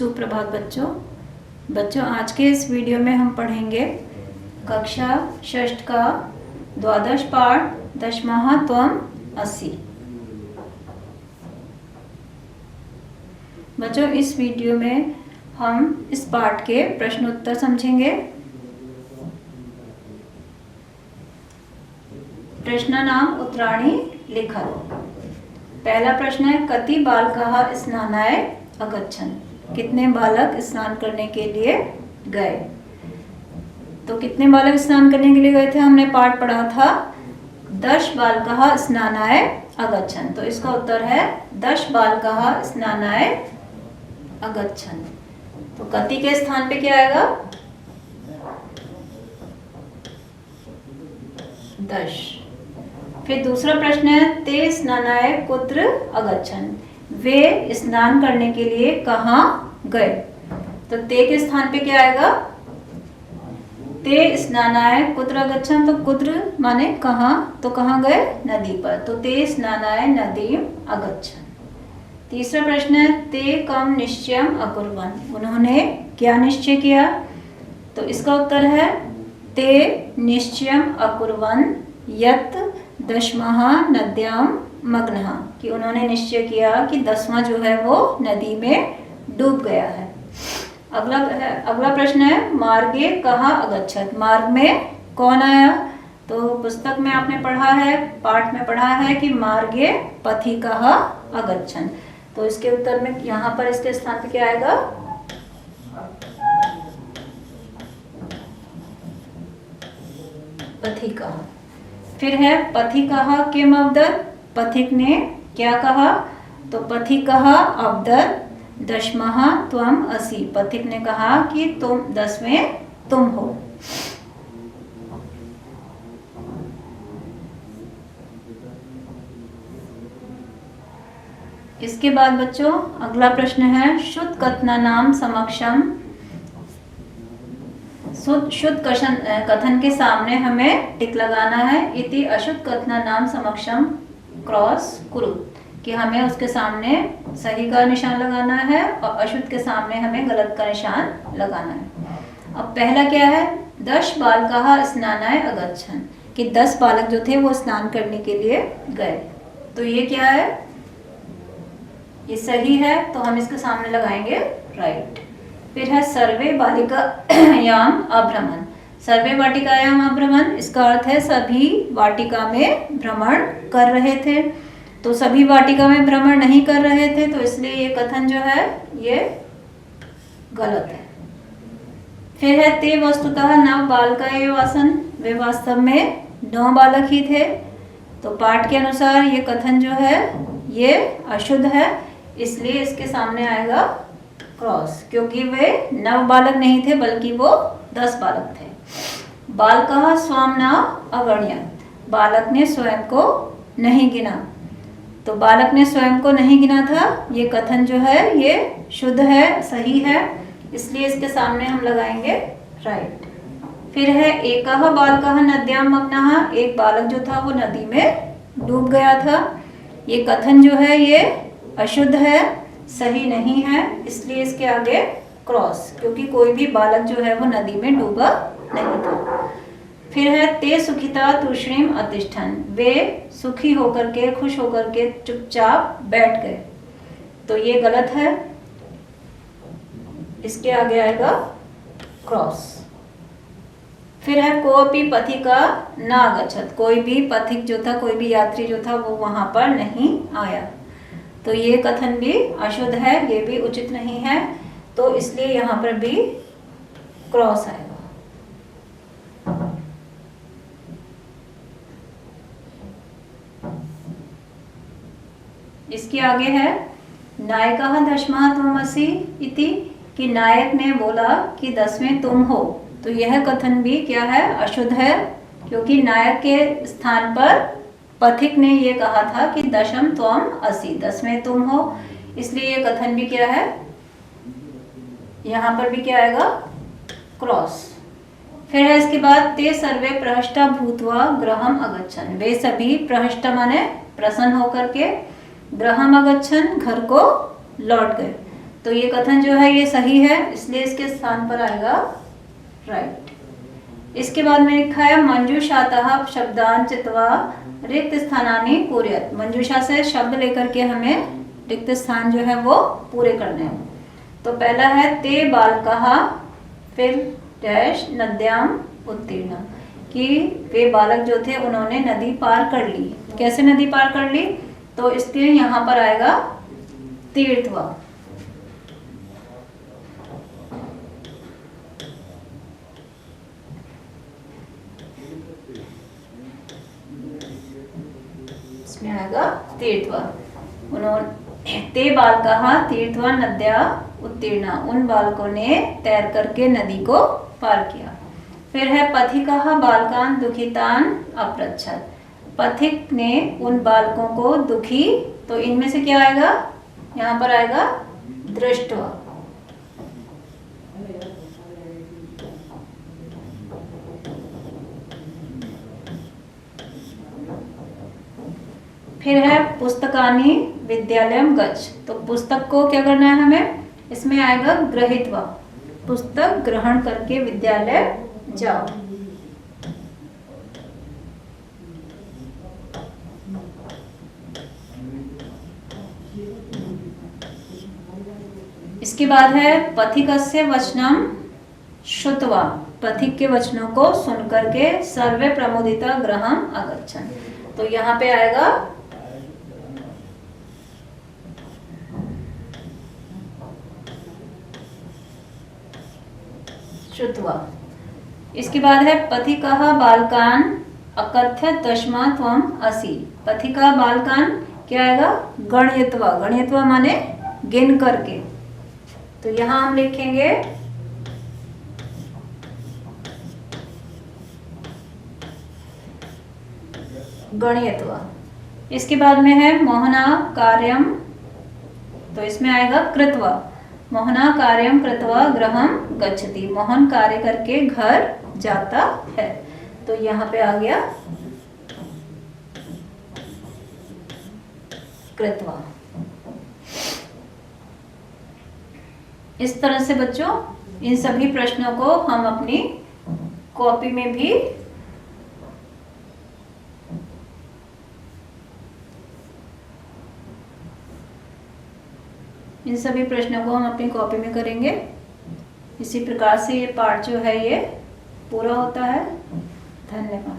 सुप्रभात बच्चों आज के इस वीडियो में हम पढ़ेंगे कक्षा षष्ठ का द्वादश पाठ दशमहा त्वम असि। बच्चों इस वीडियो में हम इस पाठ के प्रश्नोत्तर समझेंगे। प्रश्न नाम उत्तराणी लिखत। पहला प्रश्न है कति बालकाः स्नानाय अगच्छन्। कितने बालक स्नान करने के लिए गए। तो कितने बालक स्नान करने के लिए गए थे, हमने पाठ पढ़ा था 10 बालकाः स्नानाय अगच्छन्। तो इसका उत्तर है 10 बालकाः स्नानाय अगच्छन्। तो कति के स्थान पे क्या आएगा 10। फिर दूसरा प्रश्न है ते स्नानाय कुत्र अगच्छन्। वे स्नान करने के लिए कहाँ गए। तो ते के स्थान पे क्या आएगा ते स्नानाय कुत्र अगच्छन्। तो कुत्र माने कहाँ, तो कहाँ गए नदी पर। तो ते स्नानाय नदीं अगच्छन्। तीसरा प्रश्न है ते कम निश्चयम् अकुर्वन्। उन्होंने क्या निश्चय किया। तो इसका उत्तर है ते निश्चयम् अकुर्वन् यत् दशमः नद्यां मग्नः। कि उन्होंने निश्चय किया कि 10वां जो है वो नदी में डूब गया है। अगला प्रश्न है मार्गे कः अगच्छत्। मार्ग में कौन आया। तो पुस्तक में आपने पढ़ा है, पाठ में पढ़ा है कि मार्गे पथिकः अगच्छन्। तो इसके उत्तर में यहाँ पर इसके स्थान पे क्या आएगा पथिकः। फिर है पथिकः किम अवदत्। पथिक ने क्या कहा। तो पथिकः अवदत् दशमः त्वम् असि। पथिक ने कहा कि तुम 10वें तुम हो। इसके बाद बच्चों अगला प्रश्न है शुद्ध कथनानाम समक्षम। शुद्ध कथन के सामने हमें टिक लगाना है। इति अशुद्ध कथनानाम समक्षम क्रॉस कुरु। कि हमें उसके सामने सही का निशान लगाना है और अशुद्ध के सामने हमें गलत का निशान लगाना है। अब पहला क्या है 10 बालकाः स्नानाय अगच्छन्। कि 10 बालक जो थे वो स्नान करने के लिए गए। तो ये क्या है, ये सही है, तो हम इसके सामने लगाएंगे राइट। फिर है सर्वे बालिकायाम अभ्रमन्। सर्वे वाटिकायाम अभ्रमन्, इसका अर्थ है सभी वाटिका में भ्रमण कर रहे थे। तो सभी वाटिका में भ्रमण नहीं कर रहे थे, तो इसलिए ये कथन जो है ये गलत है। फिर है ते वस्तुतः 9 बालका एव आसन्। वे वास्तव में 9 बालक ही थे। तो पाठ के अनुसार ये कथन जो है ये अशुद्ध है, इसलिए इसके सामने आएगा क्रॉस, क्योंकि वे 9 बालक नहीं थे बल्कि वो 10 बालक थे। बालकः स्वं न अगण्यत्। बालक ने स्वयं को नहीं गिना। तो बालक ने स्वयं को नहीं गिना था, ये कथन जो है ये शुद्ध है, सही है, इसलिए इसके सामने हम लगाएंगे राइट। फिर है एकः बालकः नद्यां मग्नः। एक बालक जो था वो नदी में डूब गया था। ये कथन जो है ये अशुद्ध है, सही नहीं है, इसलिए इसके आगे क्रॉस, क्योंकि कोई भी बालक जो है वो नदी में डूबा नहीं था। फिर है ते सुखिता तूष्णीम अतिष्ठन्। वे सुखी होकर के, खुश होकर के चुपचाप बैठ गए। तो ये गलत है, इसके आगे आएगा क्रॉस। फिर है कोऽपि पथिका न अगच्छत्। कोई भी पथिक जो था, कोई भी यात्री जो था वो वहां पर नहीं आया। तो ये कथन भी अशुद्ध है, ये भी उचित नहीं है, तो इसलिए यहाँ पर भी क्रॉस आएगा। इसके आगे है नायकः दशमः त्वम् असि इति। कि नायक ने बोला कि 10वें तुम हो। तो यह कथन भी क्या है अशुद्ध है, क्योंकि नायक के स्थान पर पथिक ने ये कहा था कि दशम त्वम् असि, 10वें तुम हो, इसलिए ये कथन भी क्या है, यहाँ पर भी क्या आएगा क्रॉस। फिर है इसके बाद ते सर्वे प्रहष्टा भूत्वा गृहम् अगच्छन्। वे सभी प्रहष्ट माने प्रसन्न होकर के गृहम् अगच्छन् घर को लौट गए। तो ये कथन जो है ये सही है, इसलिए इसके स्थान पर आएगा राइट। इसके बाद में लिखा है मंजूषातः शब्दान चित्वा रिक्त स्थानानि पूरयत। मंजूषा से शब्द लेकर के हमें रिक्त स्थान जो है वो पूरे करने हैं। तो पहला है ते बालकः, फिर डैश नद्याम उत्तीर्ण, कि वे बालक जो थे उन्होंने नदी पार कर ली। कैसे नदी पार कर ली? तो इसलिए यहाँ पर आएगा तीर्थवा। इसमें आएगा तीर्थवा। उन्होंने ते बालकः तीर्थवा नद्या उत्तीर्ण, उन बालकों ने तैर करके नदी को पार किया। फिर है पथिकः बालकान दुखितान अपृच्छत, पथिक ने उन बालकों को दुखी, तो इनमें से क्या आएगा? यहाँ पर आएगा दृष्टवा। फिर है पुस्तकानि विद्यालयम गच्छ, तो पुस्तक को क्या करना है हमें? इसमें आएगा ग्रहीत्वा, पुस्तक ग्रहण करके विद्यालय जाओ। इसके बाद है पथिकस्य वचनम श्रुत्वा, पथिक के वचनों को सुनकर के सर्वे प्रमुदिता गृहम अगच्छन्, तो यहाँ पे आएगा श्रुत्वा। इसके बाद है पथिकः बालकान अकथ्य तस्मा त्वम असि, पथिका बालकान क्या आएगा? गणयत्वा, गणयत्वा माने गिन करके, तो यहां हम लिखेंगे गणयत्वा। इसके बाद में है मोहना कार्यम, तो इसमें आएगा कृत्वा, मोहना कार्यम कृत्वा गृहम गच्छति, मोहन कार्य करके घर जाता है, तो यहाँ पे आ गया कृत्वा। इस तरह से बच्चों इन सभी प्रश्नों को हम अपनी कॉपी में भी हम अपनी कॉपी में करेंगे। इसी प्रकार से ये पाठ जो है ये पूरा होता है। धन्यवाद।